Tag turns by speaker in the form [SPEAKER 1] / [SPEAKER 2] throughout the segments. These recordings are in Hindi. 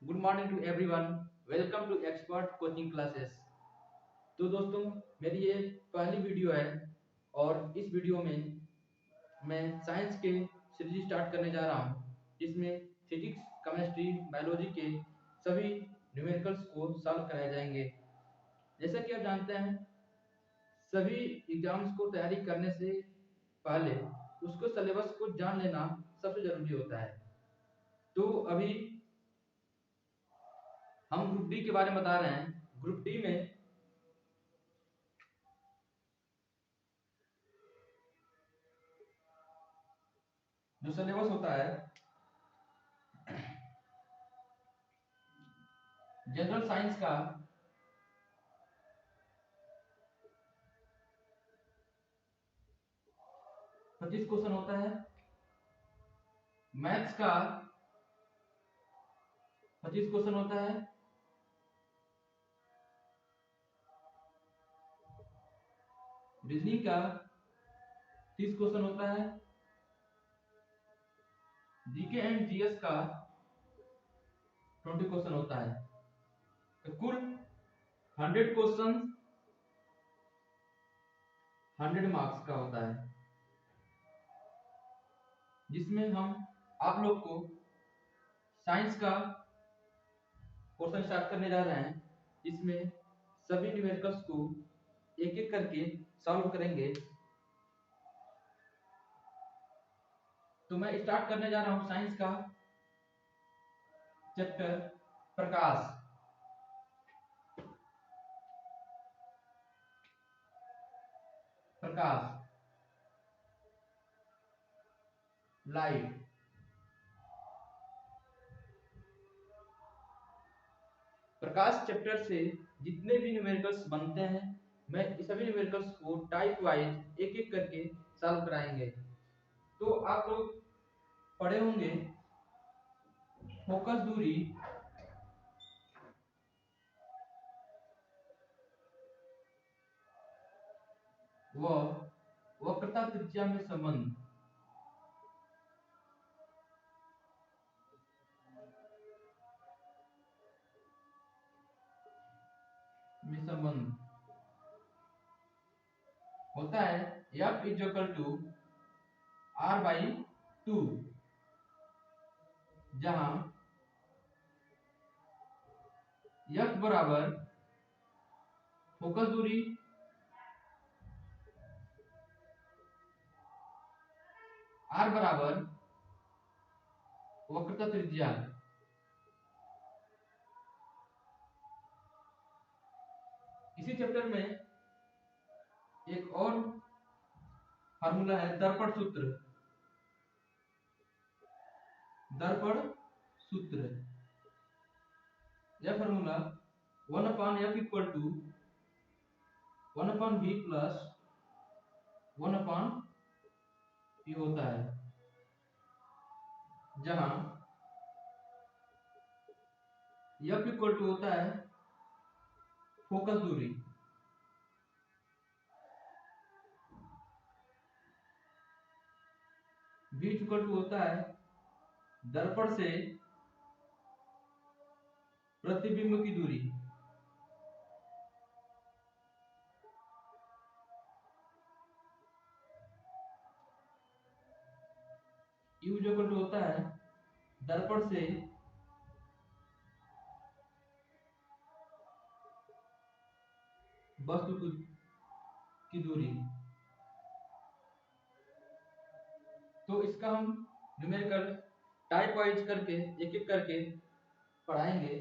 [SPEAKER 1] Good morning to everyone. Welcome to expert coaching classes. तो दोस्तों, मेरी ये पहली वीडियो है और इस वीडियो में मैं साइंस के सीरीज स्टार्ट करने जा रहा हूँ, जिसमें फिजिक्स, केमिस्ट्री, बायोलॉजी के सभी न्यूमेरिकल्स को सॉल्व कराए जाएंगे। जैसा कि आप जानते हैं, सभी एग्जाम्स को तैयारी करने से पहले उसको सिलेबस को जान लेना सबसे ज़रूरी होता है। तो अभी हम ग्रुप डी के बारे में बता रहे हैं। ग्रुप डी में जो सिलेबस होता है, जनरल साइंस का 25 क्वेश्चन होता है, मैथ्स का 25 क्वेश्चन होता है, रीजनिंग का 30 क्वेश्चन होता है, जीके एंड जीएस का 20 क्वेश्चन होता है। तो कुल 100 क्वेश्चन 100 मार्क्स का होता है, जिसमें हम आप लोग को साइंस का पोर्शन स्टार्ट करने जा रहे हैं, जिसमें सभी न्यूमेरिकल्स को एक एक करके सॉल्व करेंगे। तो मैं स्टार्ट करने जा रहा हूं साइंस का चैप्टर प्रकाश। प्रकाश, लाइट। प्रकाश चैप्टर से जितने भी न्यूमेरिकल्स बनते हैं, मैं इस सभी न्यूमेरिकल्स को टाइप वाइज एक एक करके सॉल्व कराएंगे। तो आप लोग पढ़े होंगे फोकस दूरी व वक्रता त्रिज्या में संबंध। होता है F is equal to R/2, जहां F बराबर फोकस दूरी, R बराबर वक्रता त्रिज्या। इसी चैप्टर में एक और फार्मूला है दर्पण सूत्र। दर्पण सूत्र, यह formula 1/f equal to 1/v plus 1/p होता है, जहां f इक्वल टू होता है फोकस दूरी, v इक्वल टू होता है दर्पण से प्रतिबिंब की दूरी, u इक्वल टू होता है दर्पण से वस्तु की दूरी। तो इसका हम न्यूमेरिकल टाइप वाइज करके एक एक करके पढ़ाएंगे।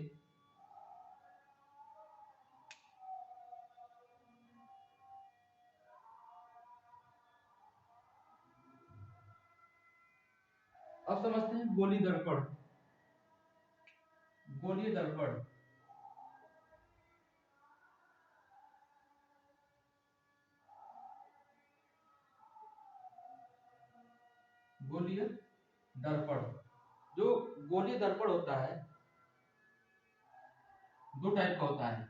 [SPEAKER 1] अब समझते हैं गोलीय दर्पण। गोलीय दर्पण, गोलीय दर्पण। जो गोलीय दर्पण होता है, दो टाइप का होता है।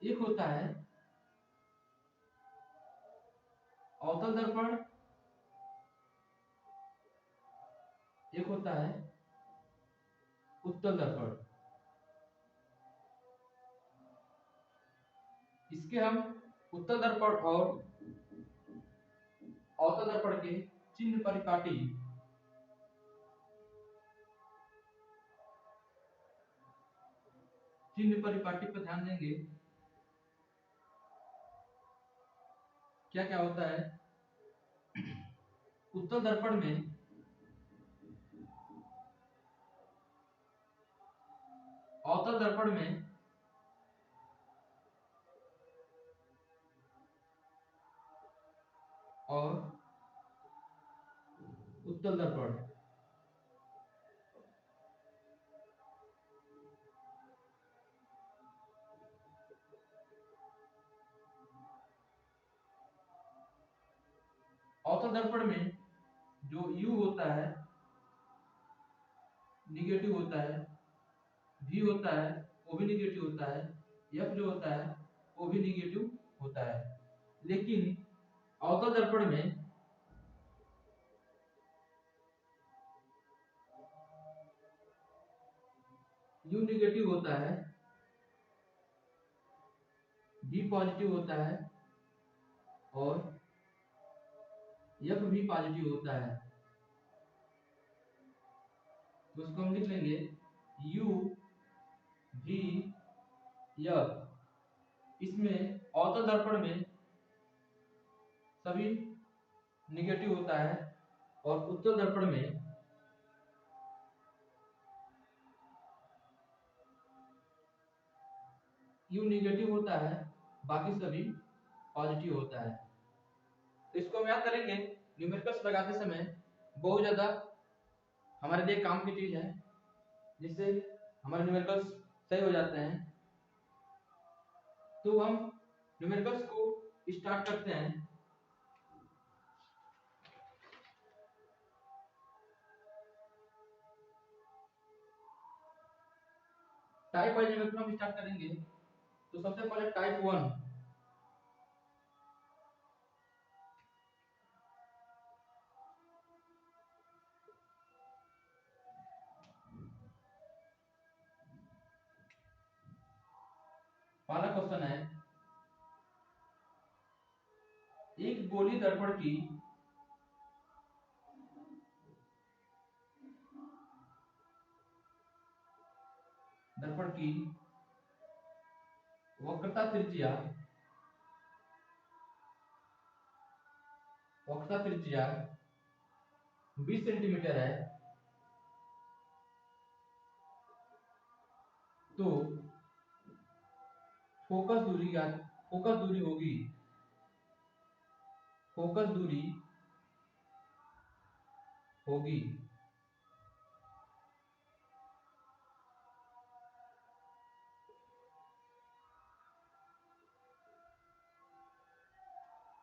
[SPEAKER 1] एक होता है अवतल दर्पण, एक होता है उत्तल दर्पण। इसके हम उत्तल दर्पण और अवतल दर्पण के चिन्ह परिपाटी पर ध्यान देंगे। क्या क्या होता है? उत्तल दर्पण में अवतल दर्पण में और उत्तल दर्पण अवतल दर्पण में जो U होता है निगेटिव होता है, V होता है वो भी निगेटिव होता है, F जो होता है वो भी निगेटिव होता है। लेकिन अवतल दर्पण में U निगेटिव होता है, V पॉजिटिव होता है और F भी पॉजिटिव होता है। तो उसको हम लिख लेंगे U V F। इसमें अवतल दर्पण में सभी निगेटिव होता है और उत्तल दर्पण में U निगेटिव होता है, बाकी सभी पॉजिटिव होता है। तो इसको हम याद करेंगे न्यूमेरिकल्स लगाते समय, बहुत ज्यादा हमारे लिए काम की चीज है, जिससे हमारे न्यूमेरिकल्स सही हो जाते हैं। तो हम न्यूमेरिकल्स को स्टार्ट करते हैं। टाइप वाइज न्यूमेरिकल हम स्टार्ट करेंगे। तो सबसे पहले टाइप 1, पहला क्वेश्चन है, एक गोली दर्पण की वक्रता त्रिज्या 20 सेंटीमीटर है। तो फोकस दूरी होगी, फोकस दूरी होगी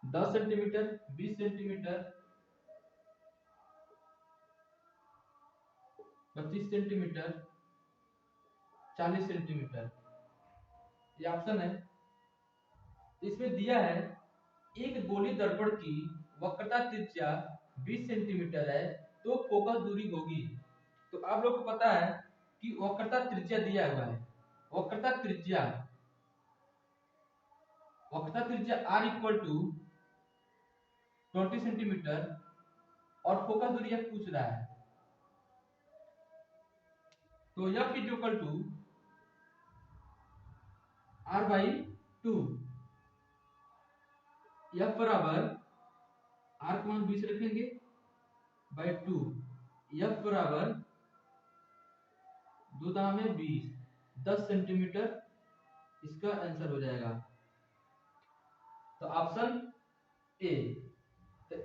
[SPEAKER 1] 10 सेंटीमीटर, 20 सेंटीमीटर, 25 सेंटीमीटर, 40 सेंटीमीटर, ये ऑप्शन है। इसमें दिया है एक गोली दर्पण की वक्रता त्रिज्या 20 सेंटीमीटर है तो फोकस दूरी होगी। तो आप लोग को पता है कि वक्रता त्रिज्या दिया हुआ है, वक्रता त्रिज्या r इक्वल टू 20 सेंटीमीटर और फोकस दूरी f पूछ रहा है। तो f is equal to r by 2, f बराबर r को हम 20 रखेंगे बाई 2, f बराबर 2 दाम में 20, 10 सेंटीमीटर इसका आंसर हो जाएगा। तो ऑप्शन ए। तो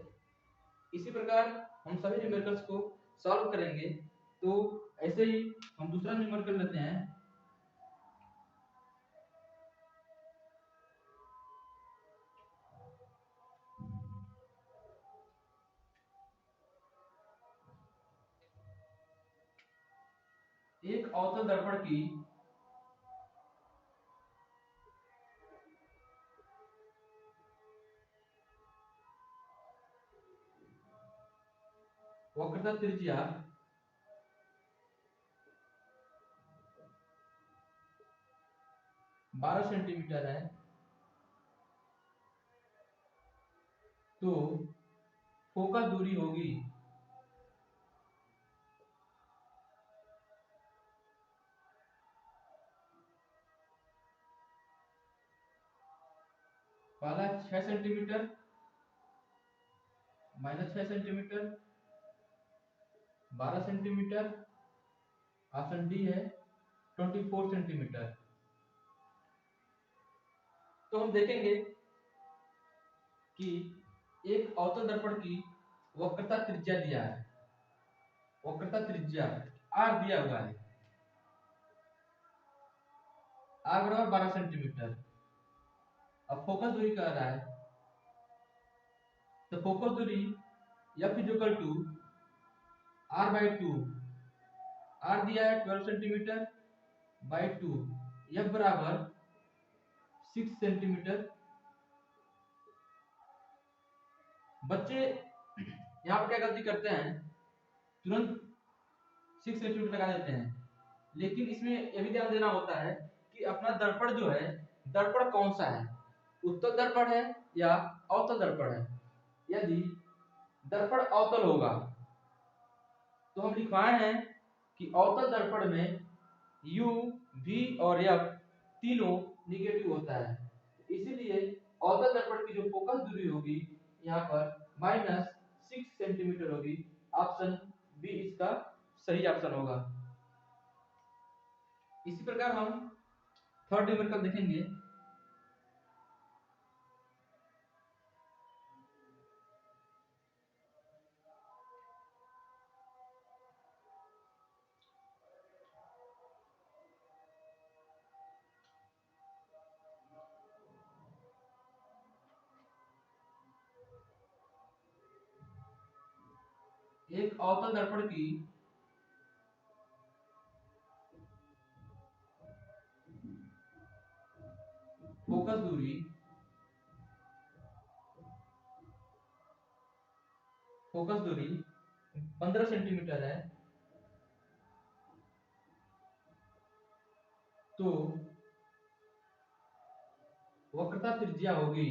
[SPEAKER 1] इसी प्रकार हम सभी न्यूमेरिकल्स को सॉल्व करेंगे। तो ऐसे ही हम दूसरा न्यूमेरिकल लेते हैं। एक अवतल दर्पण की वक्रता त्रिज्या 12 सेंटीमीटर है तो फोकस दूरी होगी पहला 6 centimetre minus 6 centimetre 12 centimetre, option D है 24 सेंटीमीटर। तो हम देखेंगे कि एक अवतल दर्पण की वक्रता त्रिज्या दिया है, वक्रता त्रिज्या आर दिया हुआ है, आर बराबर 12 सेंटीमीटर। अब फोकस दूरी कह रहा है, तो फोकस दूरी F is equal to R by two, R दिया है 12 सेंटीमीटर बाई टू, एफ बराबर 6 सेंटीमीटर। बच्चे यहाँ पर क्या गलती करते हैं, तुरंत 6 सेंटीमीटर लगा देते हैं, लेकिन इसमें यह भी ध्यान देना होता है कि अपना दर्पण जो है, दर्पण कौन सा है, उत्तल दर्पण है या अवतल दर्पण है। यदि दर्पण अवतल होगा तो हम लिखवाए हैं कि अवतल दर्पण में u, v और f तीनों निगेटिव होता है, इसीलिए अवतल दर्पण की जो फोकस दूरी होगी यहाँ पर -6 सेंटीमीटर होगी। ऑप्शन बी इसका सही ऑप्शन होगा। इसी प्रकार हम थर्ड न्यूमेरिकल देखेंगे। एक अवतल दर्पण की फोकस दूरी 15 सेंटीमीटर है, तो वक्रता त्रिज्या होगी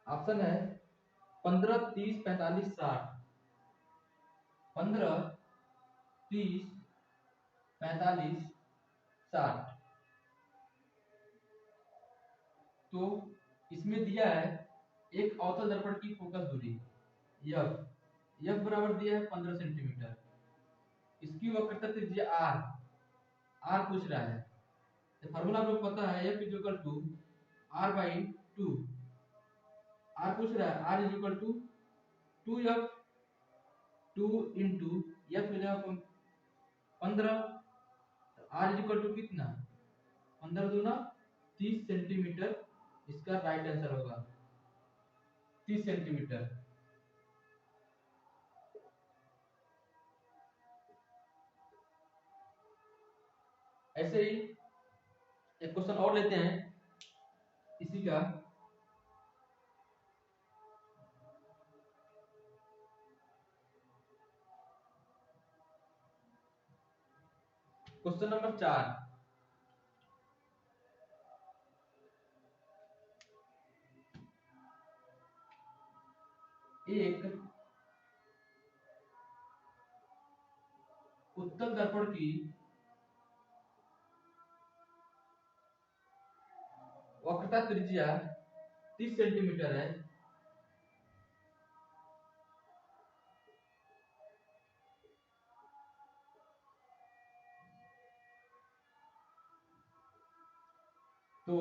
[SPEAKER 1] ऑप्शन है 15, 30, 45, 60। 15, 30, 45, 60। तो इसमें दिया है एक अवतल दर्पण की फोकस दूरी एफ बराबर दिया है 15 सेंटीमीटर, इसकी वक्रता त्रिज्या आर पूछ रहा है। तो फार्मूला आप लोग पता है, F is equal to R by two, R पूछ रहा है, R is equal to 2f, 2 into F मिलेगा 15, आर इज इक्वल टू कितना, 15 दूना 30 सेंटीमीटर, इसका राइट आंसर होगा 30 सेंटीमीटर। ऐसे ही एक क्वेश्चन और लेते हैं इसी का। क्वेश्चन नंबर 4, एक उत्तल दर्पण की वक्रता त्रिज्या 30 सेंटीमीटर है, तो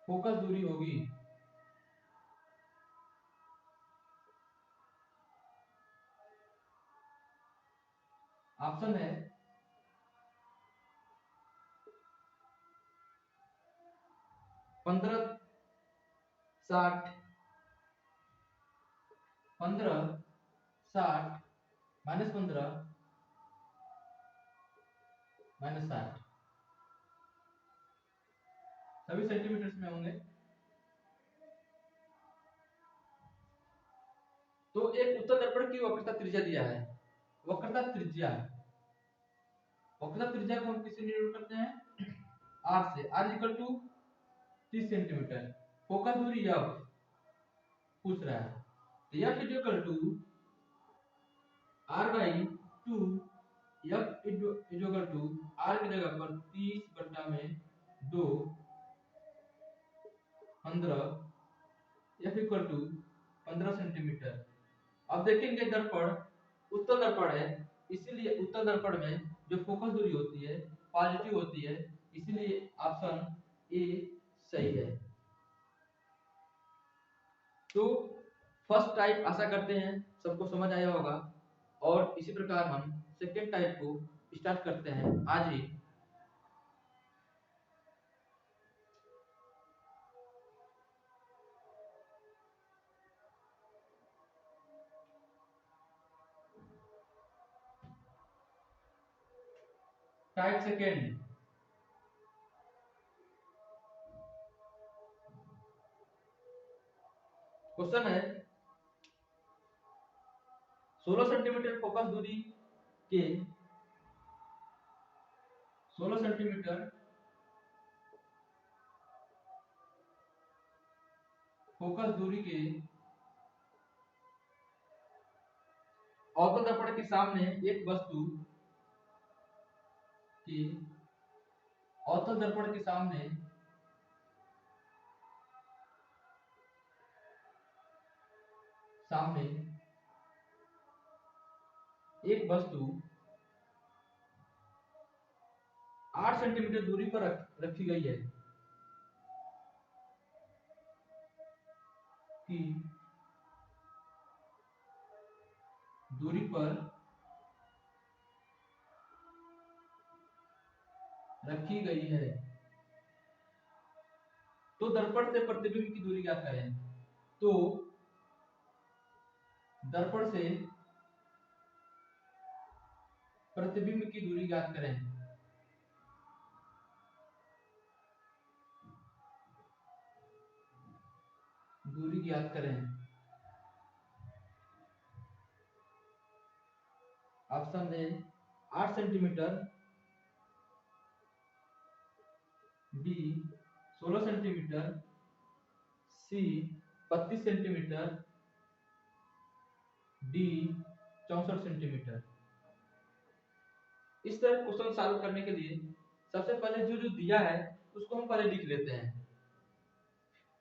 [SPEAKER 1] फोकस दूरी होगी ऑप्शन है 15, 60, 15, 60, -15, -60, सभी सेंटीमीटर में होंगे। तो एक उत्तल दर्पण की वक्रता त्रिज्या दिया है, वक्रता त्रिज्या को हम किससे निरूपण करते हैं, r से। r equal to 30 centimetre. Focus दूरी f पूछ रहा है, तो f equal to r by 2, f equal to r की जगह पर 30 बट्टा में 2 15, f इक्वल टू 15 सेंटीमीटर। अब देखेंगे दर्पण उत्तल दर्पण है, इसीलिए उत्तल दर्पण में जो फोकस दूरी होती है पॉजिटिव होती है, इसीलिए ऑप्शन ए सही है। तो फर्स्ट टाइप आशा करते हैं सबको समझ आया होगा, और इसी प्रकार हम सेकेंड टाइप को स्टार्ट करते हैं आज ही। टाइप सेकेंड, क्वेश्चन है 16 सेंटीमीटर फोकस दूरी के 16 सेंटीमीटर फोकस दूरी के अवतल दर्पण के सामने एक वस्तु की अवतल दर्पण के सामने एक वस्तु 8 सेंटीमीटर दूरी पर रखी गई है कि दूरी पर रखी गई है, तो दर्पण से प्रतिबिंब की दूरी ज्ञात करें। तो दर्पण से प्रतिबिंब की दूरी ज्ञात करें। दूरी ज्ञात करें। Option A 8 centimetre, B 16 centimetre, C 32 centimetre, D 64 centimetre. इस तरह क्वेश्चन सॉल्व करने के लिए सबसे पहले जो जो दिया है उसको हम पहले लिख लेते हैं,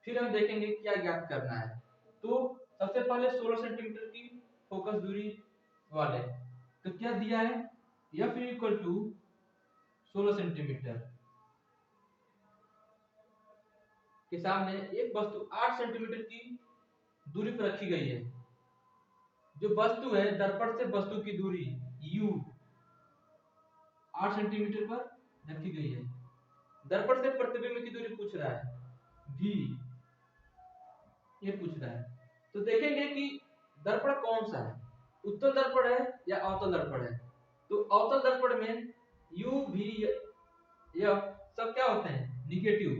[SPEAKER 1] फिर हम देखेंगे क्या ज्ञात करना है। तो सबसे पहले 16 सेंटीमीटर की फोकस दूरी वाले, तो क्या दिया है, f इक्वल टू 16 सेंटीमीटर के सामने एक वस्तु 8 सेंटीमीटर की दूरी पर रखी गई है। जो वस्तु है दर्पण से वस्तु की दूरी u 8 सेंटीमीटर पर रखी गई है। दर्पण से प्रतिबिंब की दूरी पूछ रहा है v, ये पूछ रहा है। तो देखेंगे कि दर्पण कौन सा है, उत्तल दर्पण है या अवतल दर्पण है। तो अवतल दर्पण में u v f सब क्या होते हैं, निगेटिव।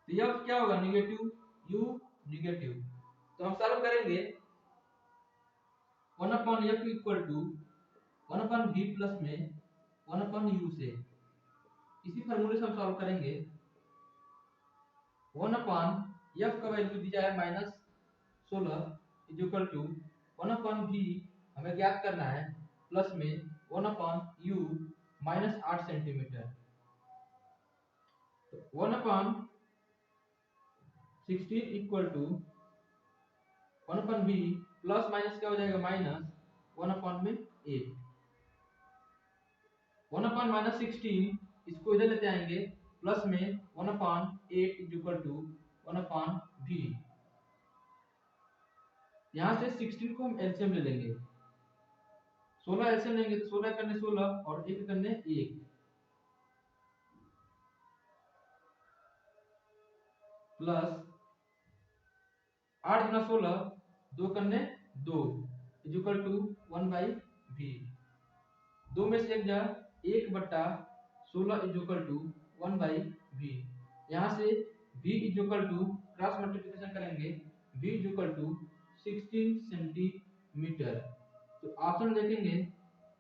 [SPEAKER 1] तो f क्या होगा, निगेटिव, u निगेटिव। तो हम सॉल्व करेंगे 1/f equal to 1/v plus में 1/u से। इसी फार्मूले से हम सॉल्व करेंगे। 1/f का वैल्यू दी जाए -16 इज इक्वल टू 1/v हमें ज्ञात करना है, प्लस में 1/u -8 सेंटीमीटर। तो 1/16 equal to 1/v plus minus क्या हो जाएगा, माइनस 1/8। 1/16 इसको इधर लेते आएंगे, प्लस में 1/8 इज इक्वल टू 1/v। यहाँ से 16 को हम एलसीएम ले लेंगे, 16 एलसीएम लेंगे तो 16 करने 16 और 1 करने 1, प्लस 8 गुना 16 2 करने 2 इज इक्वल टू 1/v। 2 में से 1 जा 1/16 इज इक्वल टू 1/v। यहाँ से v is equal to cross multiplication करेंगे, v is equal to 16 centimetre. तो ऑप्शन देखेंगे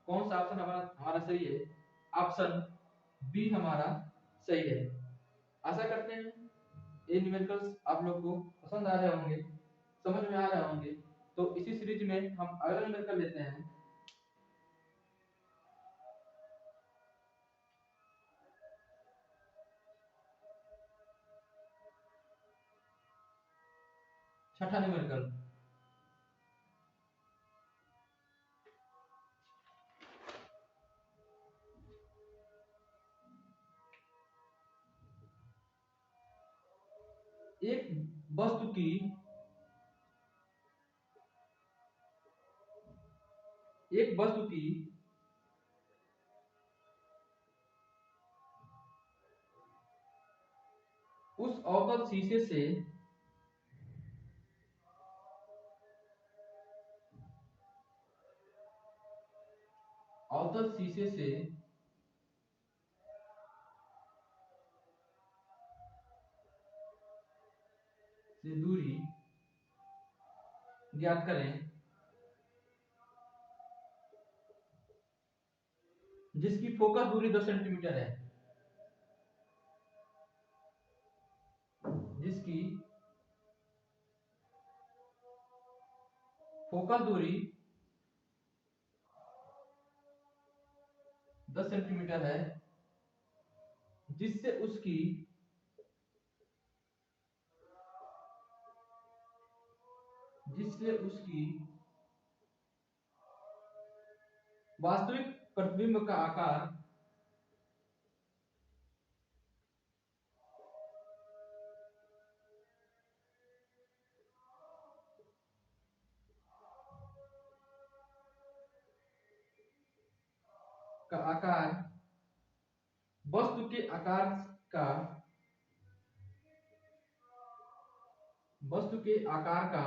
[SPEAKER 1] कौन सा ऑप्शन हमारा हमारा सही है। ऑप्शन बी हमारा सही है। आशा करते हैं ये न्यूमेरिकल्स आप लोग को पसंद आ रहे होंगे, समझ में आ रहे होंगे। तो इसी सीरीज में हम अगला न्यूमेरिकल लेते हैं। छठा न्यूमेरिकल, एक वस्तु की एक वस्तु की उस अवतल शीशे से अवतल शीशे से दूरी ज्ञात करें जिसकी फोकस दूरी 10 सेंटीमीटर है। जिसकी फोकस दूरी 10 सेंटीमीटर है, जिससे उसकी वास्तविक प्रतिबिंब का आकार का आकार वस्तु के आकार का वस्तु के आकार का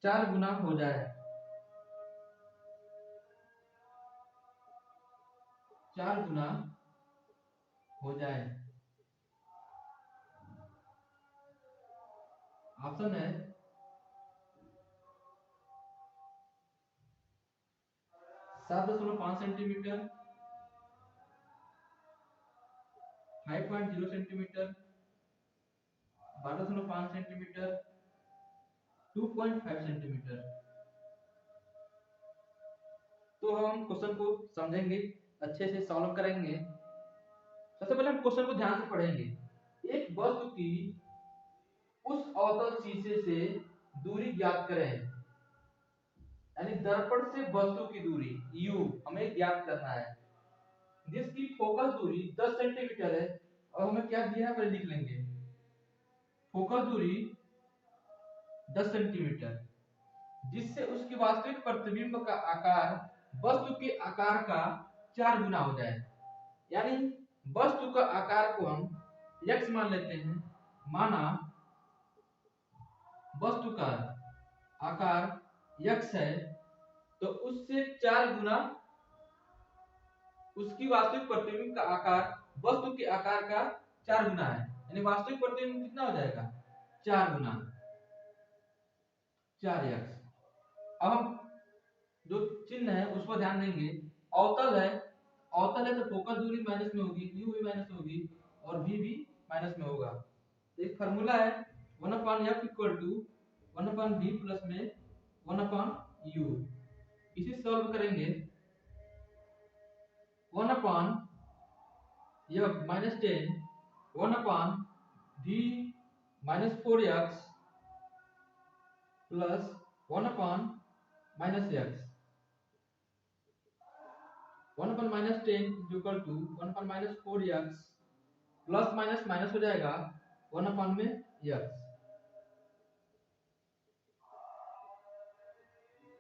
[SPEAKER 1] 4 गुना हो जाए। 4 गुना हो जाए। ऑप्शन है 7.5 सेंटीमीटर, 5.0 सेंटीमीटर, 12.5 सेंटीमीटर, 2.5 सेंटीमीटर। तो हम क्वेश्चन को समझेंगे, अच्छे से सॉल्व करेंगे। सबसे पहले हम क्वेश्चन को ध्यान से पढ़ेंगे। एक वस्तु की उस अवतल शीशे से दूरी ज्ञात करें, यानी दर्पण से वस्तु की दूरी u हमें ज्ञात करना है, जिसकी फोकस दूरी 10 सेंटीमीटर है। और हमें क्या दिया है पहले लिख लेंगे। फोकस दूरी 10 सेंटीमीटर, जिससे उसकी वास्तविक प्रतिबिंब का आकार वस्तु के आकार का 4 गुना हो जाए। यानी वस्तु का आकार को हम x मान लेते हैं। माना वस्तु का आकार x है, तो उससे 4 गुना उसकी वास्तविक प्रतिबिंब का आकार वस्तु के आकार का 4 गुना है। यानी वास्तविक प्रतिबिंब कितना हो जाएगा? 4 गुना 4x। अब हम जो चिन्ह है उस पर ध्यान देंगे। अवतल है, अवतल है तो फोकस दूरी माइनस में होगी, u भी माइनस में होगी और v भी माइनस में होगा। एक फार्मूला है 1/f equal to 1/v plus में 1/u। इसे सॉल्व करेंगे 1/f minus 10 1/v minus 4x plus 1/-x 1/-10 is equal to 1/-4x plus minus minus हो जाएगा 1/में x।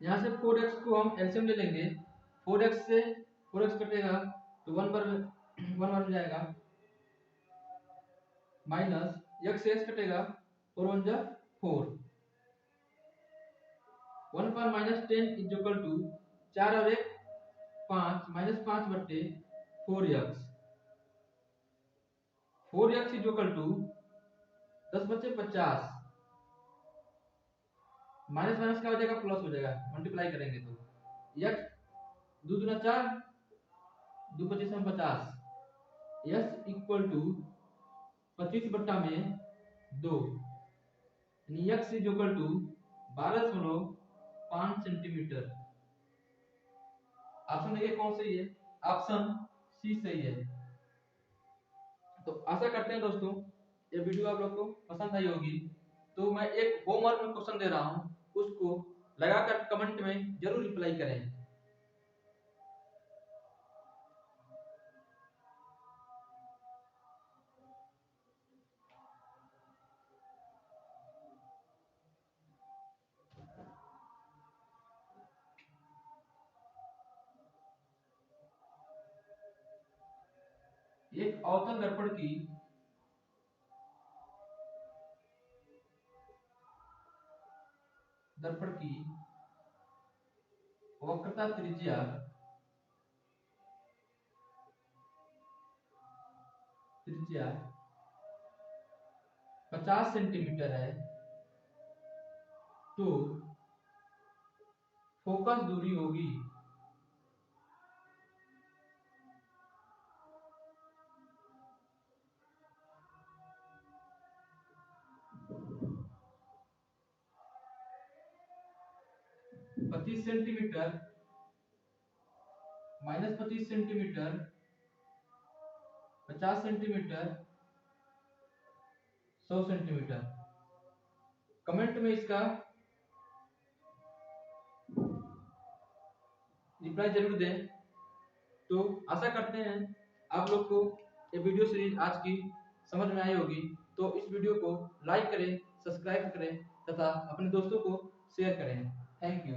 [SPEAKER 1] यहाँ से 4x को हम एलसीएम ले लेंगे। 4x से 4x कटेगा तो 1 पर 1 बन जाएगा, माइनस x से x कटेगा 4 1 जा 4। 1/-10 इज इक्वल टू 4 और 1 5 -5 बट्टे 4x। 4x is equal to 10 बचे 50, माइनस माइनस क्या हो जाएगा, प्लस हो जाएगा, मल्टीप्लाई करेंगे तो x 2 दूना 4, 2 25 में 50, s इक्वल टू 25 बट्टा में 2, यानी x is equal to 12.5 centimetre. Option देखिए कौन सही है, ऑप्शन सी सही है। तो आशा करते हैं दोस्तों ये वीडियो आप लोग को पसंद आई होगी। तो मैं एक होमवर्क में क्वेश्चन दे रहा हूं, उसको लगाकर कमेंट में जरूर रिप्लाई करें। एक अवतल दर्पण की वक्रता त्रिज्या 50 सेंटीमीटर है, तो फोकस दूरी होगी 25 centimetre minus 25 centimetre 50 centimetre 100 centimetre. Comment में इसका रिप्लाई जरूर दें। तो आशा करते हैं आप लोग को ये वीडियो सीरीज आज की समझ में आई होगी। तो इस वीडियो को लाइक करें, सब्सक्राइब करें तथा अपने दोस्तों को शेयर करें। Thank you.